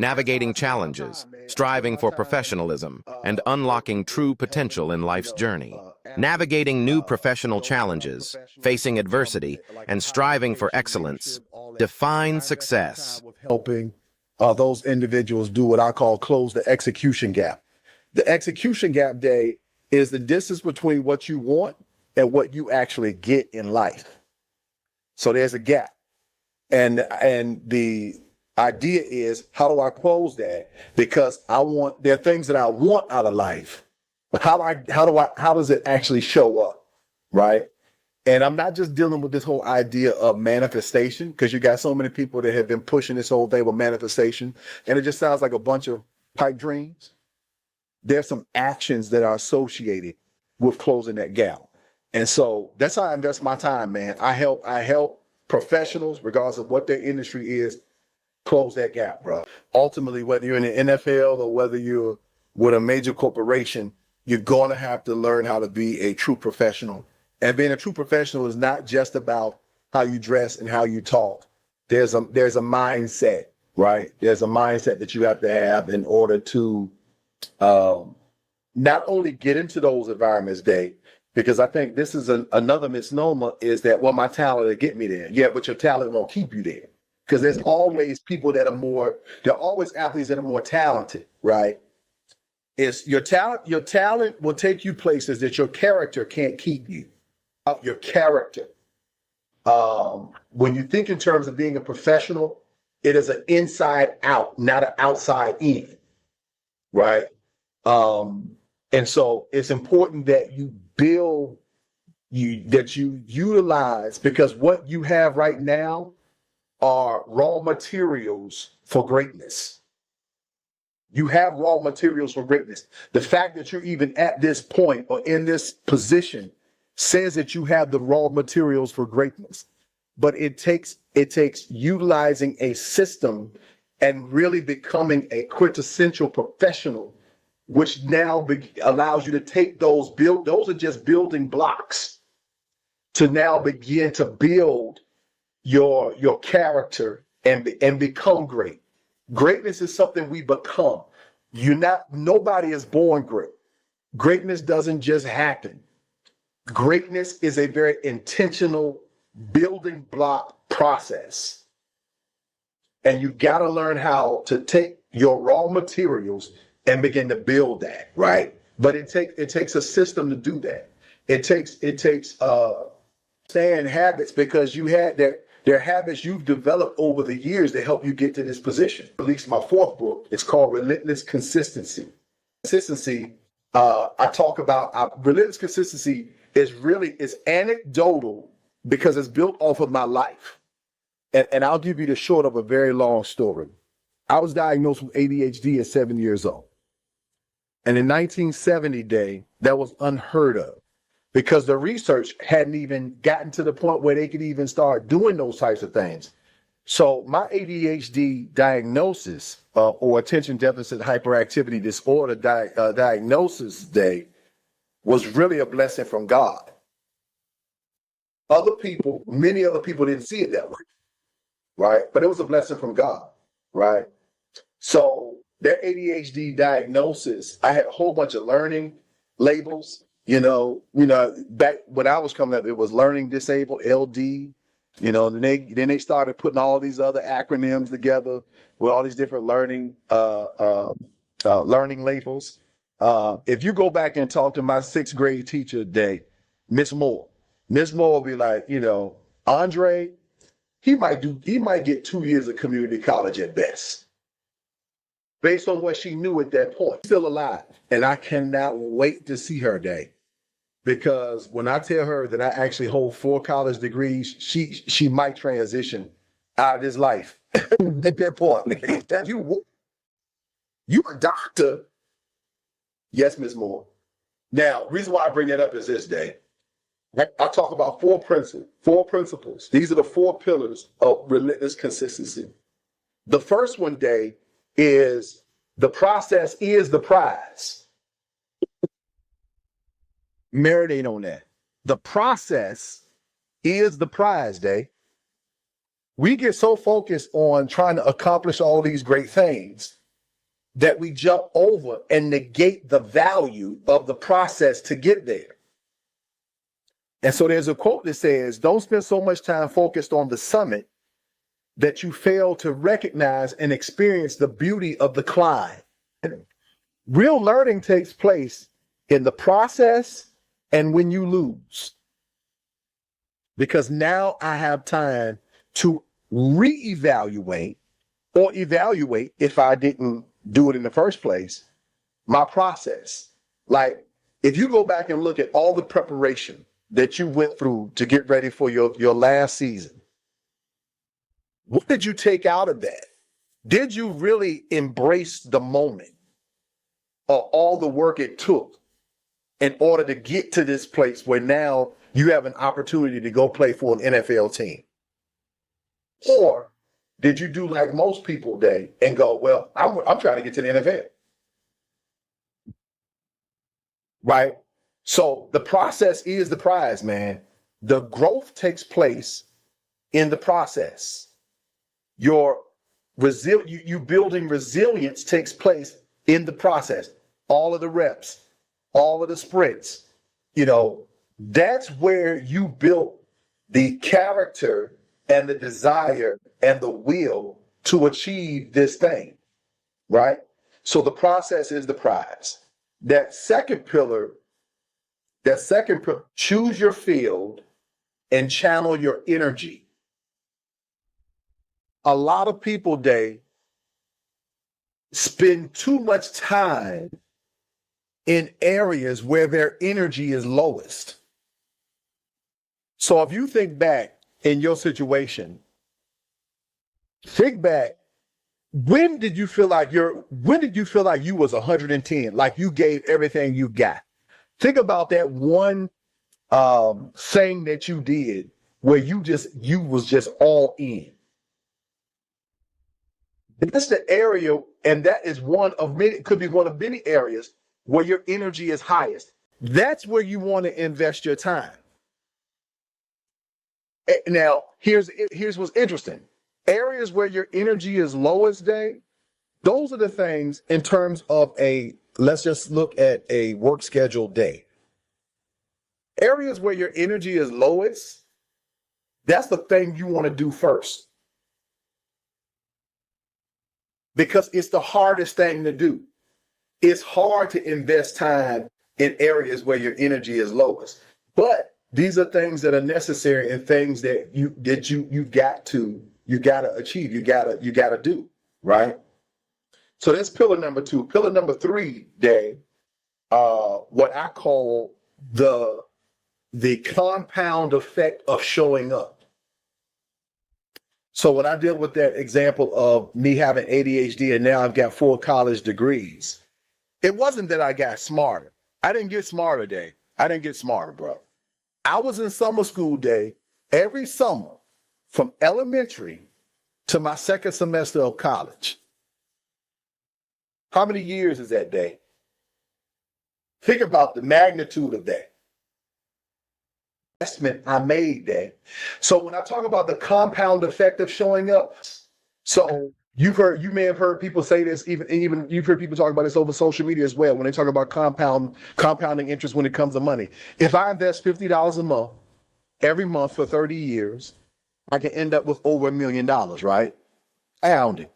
navigating challenges, striving for professionalism, and unlocking true potential in life's journey. Navigating new professional challenges, facing adversity, and striving for excellence define success. Helping those individuals do what I call close the execution gap. The execution gap day is the distance between what you want and what you actually get in life. So there's a gap. And the idea is, how do I close that? Because there are things that I want out of life. But how does it actually show up? Right? And I'm not just dealing with this whole idea of manifestation, because you got so many people that have been pushing this whole thing with manifestation, and it just sounds like a bunch of pipe dreams. There's some actions that are associated with closing that gap. And so that's how I invest my time, man. I help professionals, regardless of what their industry is, close that gap, bro. Ultimately, whether you're in the NFL or whether you're with a major corporation, you're going to have to learn how to be a true professional. And being a true professional is not just about how you dress and how you talk. There's a mindset, right? There's a mindset that you have to have in order to not only get into those environments, Dave, because I think this is another misnomer, is that, well, my talent will get me there. Yeah, but your talent won't keep you there. Because there's always people that there are always athletes that are more talented, right? It's your talent will take you places that your character can't keep you. Your character. When you think in terms of being a professional, it is an inside out, not an outside in, right? And so it's important that you utilize, because what you have right now are raw materials for greatness. You have raw materials for greatness. The fact that you're even at this point or in this position says that you have the raw materials for greatness. But it takes utilizing a system and really becoming a quintessential professional, which now allows you to take those are just building blocks to now begin to build your character and become great. Greatness is something we become. Nobody is born great. Greatness doesn't just happen. Greatness is a very intentional building block process. And you got to learn how to take your raw materials and begin to build that, right? But it takes a system to do that. It takes staying habits, because there are habits you've developed over the years that help you get to this position. At least my fourth book, it's called Relentless Consistency. Consistency, I talk about relentless consistency is anecdotal because it's built off of my life. And I'll give you the short of a very long story. I was diagnosed with ADHD at 7 years old. And in 1970, Dave, that was unheard of, because the research hadn't even gotten to the point where they could even start doing those types of things. So my ADHD diagnosis, or attention deficit hyperactivity disorder diagnosis, Dave, was really a blessing from God. Many other people didn't see it that way, right? But it was a blessing from God, right? So their ADHD diagnosis, I had a whole bunch of learning labels. Back when I was coming up, it was learning disabled, LD. Then they started putting all these other acronyms together with all these different learning labels. If you go back and talk to my sixth grade teacher today, Miss Moore will be like, Andre, he might get 2 years of community college at best, based on what she knew at that point. Still alive, and I cannot wait to see her day, because when I tell her that I actually hold 4 college degrees, she might transition out of this life at that point. That you a doctor? Yes, Ms. Moore. Now, reason why I bring that up is this, Day. I talk about 4 principles. These are the 4 pillars of relentless consistency. The first one, Day, is the process is the prize. Marinate on that. The process is the prize, Day. We get so focused on trying to accomplish all these great things that we jump over and negate the value of the process to get there. And so there's a quote that says, don't spend so much time focused on the summit that you fail to recognize and experience the beauty of the climb. Real learning takes place in the process and when you lose. Because now I have time to reevaluate or evaluate, if I didn't do it in the first place, my process. Like, if you go back and look at all the preparation that you went through to get ready for your last season, what did you take out of that? Did you really embrace the moment or all the work it took in order to get to this place where now you have an opportunity to go play for an NFL team? Or did you do like most people today and go, well, I'm trying to get to the NFL, right? So the process is the prize, man. The growth takes place in the process. You building resilience takes place in the process. All of the reps, all of the sprints, that's where you built the character and the desire and the will to achieve this thing, right? So the process is the prize. That second pillar, choose your field and channel your energy. A lot of people today spend too much time in areas where their energy is lowest. So if you think back in your situation, think back, when did you feel like you was 110, like you gave everything you got? Think about that one thing that you did where you was just all in. That's the area, and that is could be one of many areas where your energy is highest. That's where you want to invest your time. Now, here's what's interesting. Areas where your energy is lowest, day, those are the things in terms of let's just look at a work schedule day. Areas where your energy is lowest, that's the thing you want to do first. Because it's the hardest thing to do. It's hard to invest time in areas where your energy is lowest. But these are things that are necessary and things that you gotta achieve, you gotta do, right? So that's pillar number 2. Pillar number 3, Dave, what I call the compound effect of showing up. So when I deal with that example of me having ADHD and now I've got 4 college degrees, it wasn't that I got smarter. I didn't get smarter, Dave. I didn't get smarter, bro. I was in summer school, Dave, every summer from elementary to my second semester of college. How many years is that, Dave? Think about the magnitude of that investment I made, Dave. So when I talk about the compound effect of showing up, so you may have heard people say this, even you've heard people talk about this over social media as well, when they talk about compounding interest when it comes to money. If I invest $50 a month, every month for 30 years, I can end up with over $1 million, right? Compounding.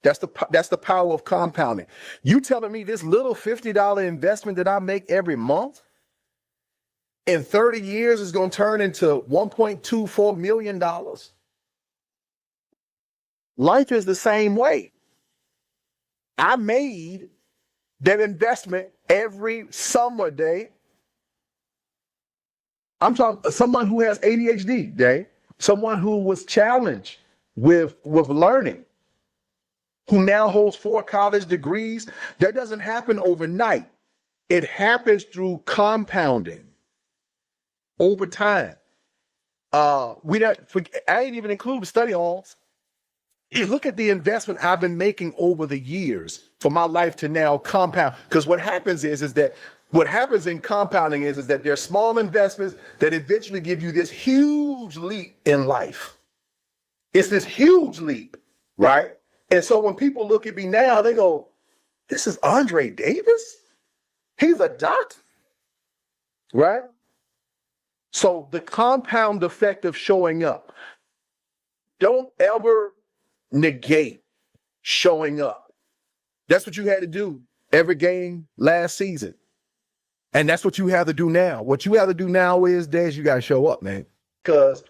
That's the power of compounding. You telling me this little $50 investment that I make every month in 30 years is going to turn into $1.24 million? Life is the same way. I made that investment every summer, Dave. I'm talking someone who has ADHD, Dave. Someone who was challenged with learning, who now holds 4 college degrees. That doesn't happen overnight. It happens through compounding over time. I ain't even include the study halls. You look at the investment I've been making over the years for my life to now compound. Because what happens in compounding is that there are small investments that eventually give you this huge leap in life. It's this huge leap, right? And so when people look at me now, they go, this is Andre Davis? He's a doctor, right? So the compound effect of showing up. Don't ever negate showing up. That's what you had to do every game last season. And that's what you have to do now. What you have to do now is, Des, you got to show up, man. Because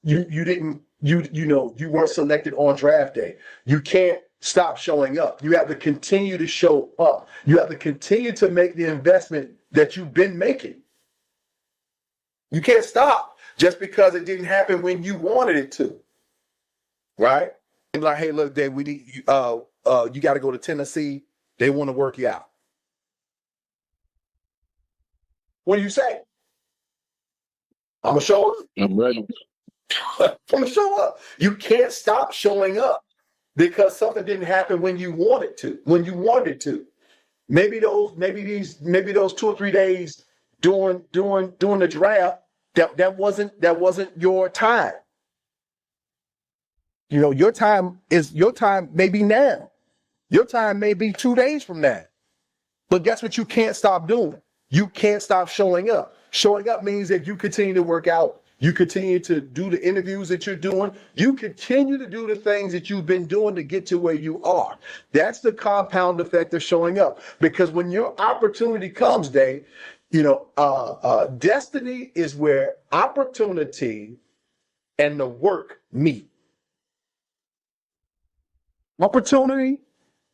you weren't selected on draft day. You can't stop showing up. You have to continue to show up. You have to continue to make the investment that you've been making. You can't stop just because it didn't happen when you wanted it to. Right? And like, hey, look, Dave, we need you got to go to Tennessee. They want to work you out. What do you say? I'm gonna show up. I'm ready. I'm gonna show up. You can't stop showing up because something didn't happen when you wanted to. When you wanted to. Maybe those 2 or 3 days during the draft that wasn't your time. You know, your time may be now. Your time may be 2 days from now. But guess what you can't stop doing? You can't stop showing up. Showing up means that you continue to work out. You continue to do the interviews that you're doing. You continue to do the things that you've been doing to get to where you are. That's the compound effect of showing up. Because when your opportunity comes, Dave, destiny is where opportunity and the work meet. Opportunity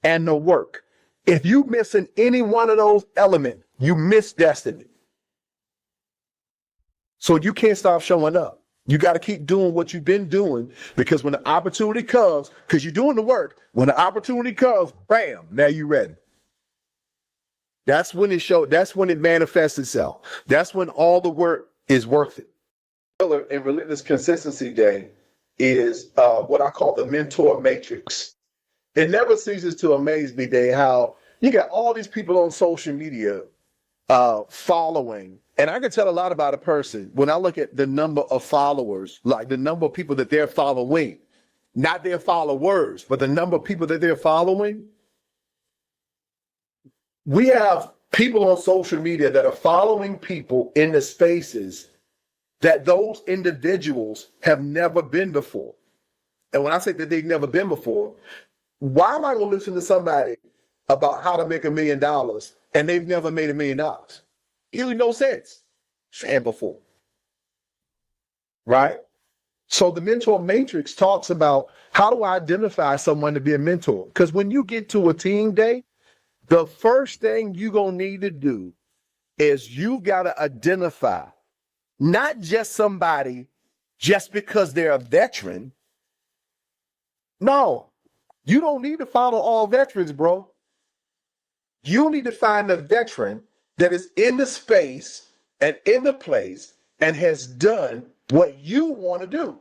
and the work. If you missing any one of those elements, you miss destiny. So you can't stop showing up. You got to keep doing what you've been doing, because when the opportunity comes, because you're doing the work, when the opportunity comes, bam, now you're ready. That's when it manifests itself. That's when all the work is worth it. In Relentless Consistency Day is what I call the mentor matrix. It never ceases to amaze me, Dave, how you got all these people on social media following. And I can tell a lot about a person when I look at the number of followers, like the number of people that they're following, not their followers, but the number of people that they're following. We have people on social media that are following people in the spaces that those individuals have never been before. And when I say that they've never been before, why am I going to listen to somebody about how to make $1 million and they've never made $1 million? Really no sense. And before. Right? So the mentor matrix talks about how do I identify someone to be a mentor? Because when you get to a team day, the first thing you're going to need to do is you got to identify not just somebody just because they're a veteran. No, you don't need to follow all veterans, bro. You need to find a veteran that is in the space and in the place and has done what you want to do.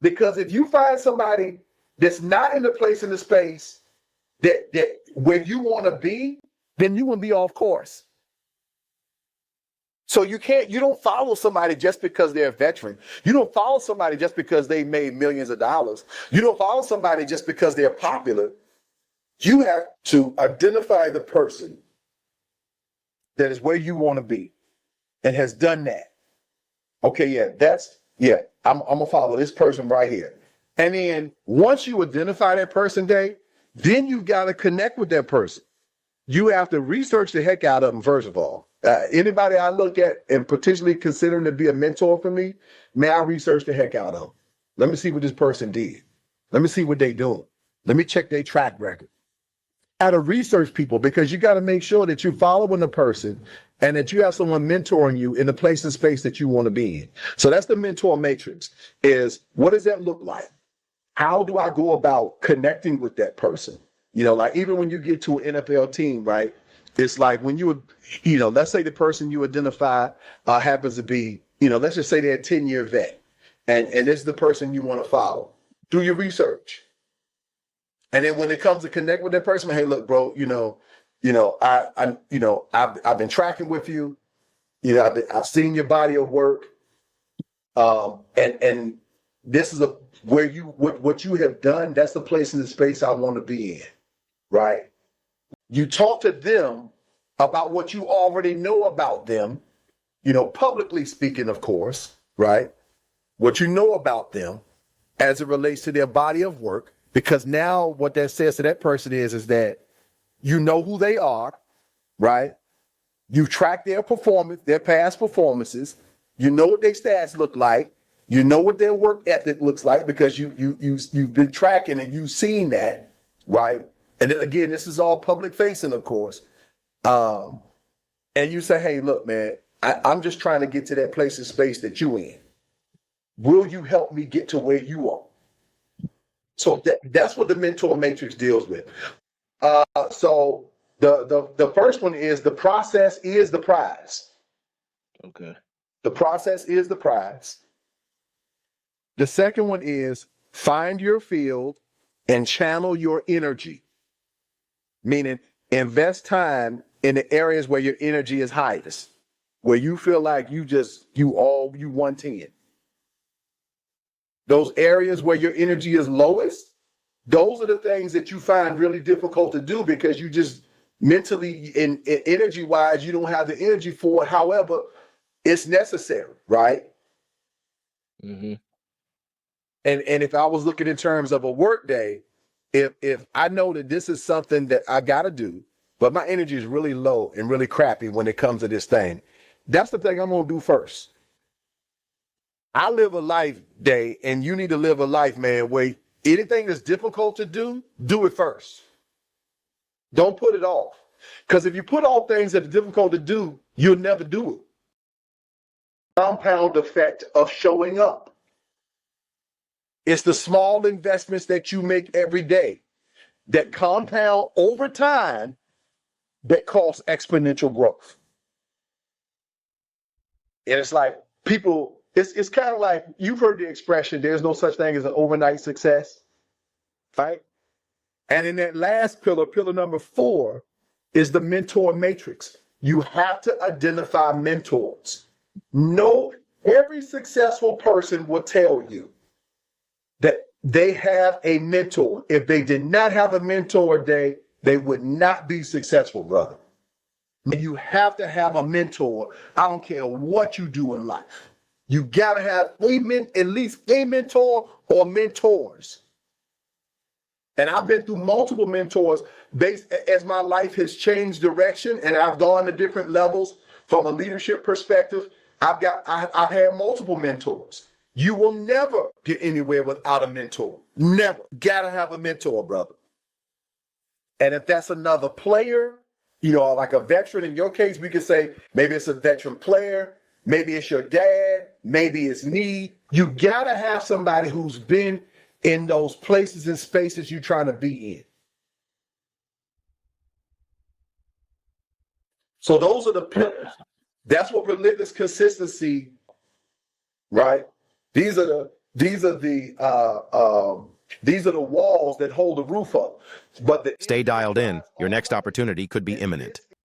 Because if you find somebody that's not in the place in the space that where you want to be, then you will be off course. So you don't follow somebody just because they're a veteran. You don't follow somebody just because they made millions of dollars. You don't follow somebody just because they're popular. You have to identify the person that is where you want to be and has done that. Okay, I'm gonna follow this person right here. And then once you identify that person, Dave, then you got to connect with that person. You have to research the heck out of them, first of all. Anybody I look at and potentially considering to be a mentor for me, may I research the heck out of them. Let me see what this person did. Let me see what they doing. Let me check their track record. How to research people, because you got to make sure that you're following the person and that you have someone mentoring you in the place and space that you want to be in. So that's the mentor matrix. Is what does that look like? How do I go about connecting with that person? Like even when you get to an NFL team, right? It's like when let's say the person you identify happens to be, let's just say they're a 10-year vet, and this is the person you want to follow. Do your research. And then when it comes to connect with that person, hey, look, bro, I've been tracking with you. I've seen your body of work. And this is where what you have done, that's the place in the space I want to be in, right? You talk to them about what you already know about them, publicly speaking, of course, right? What you know about them as it relates to their body of work, because now what that says to that person is that you know who they are, right? You track their performance, their past performances. You know what their stats look like. You know what their work ethic looks like because you've been tracking and you've seen that, right? And then again, this is all public facing, of course. And you say, hey, look, man, I'm just trying to get to that place in space that you in. Will you help me get to where you are? So that's what the mentor matrix deals with. So the first one is the process is the prize. Okay. The process is the prize. The second one is find your field and channel your energy, meaning invest time in the areas where your energy is highest, where you feel like you 110. Those areas where your energy is lowest, those are the things that you find really difficult to do because you just mentally and energy wise, you don't have the energy for it. However, it's necessary, right? Mm-hmm. And if I was looking in terms of a work day, if I know that this is something that I got to do, but my energy is really low and really crappy when it comes to this thing, that's the thing I'm going to do first. I live a life day, and you need to live a life, man, where anything that's difficult to do it first. Don't put it off. Because if you put off things that are difficult to do, you'll never do it. Compound effect of showing up. It's the small investments that you make every day that compound over time that cause exponential growth. And it's like people, it's kind of like, you've heard the expression, there's no such thing as an overnight success, right? And in that last pillar, pillar number 4, is the mentor matrix. You have to identify mentors. Every successful person will tell you that they have a mentor. If they did not have a mentor, they would not be successful, brother. And you have to have a mentor. I don't care what you do in life. You gotta have at least a mentor or mentors. And I've been through multiple mentors as my life has changed direction and I've gone to different levels from a leadership perspective. I've had multiple mentors. You will never get anywhere without a mentor. Never. Gotta have a mentor, brother. And if that's another player, like a veteran, in your case, we could say maybe it's a veteran player, maybe it's your dad, maybe it's me. You gotta have somebody who's been in those places and spaces you're trying to be in. So those are the pillars. That's what relentless consistency, right? These are the walls that hold the roof up. Stay dialed in. Your next opportunity could be imminent.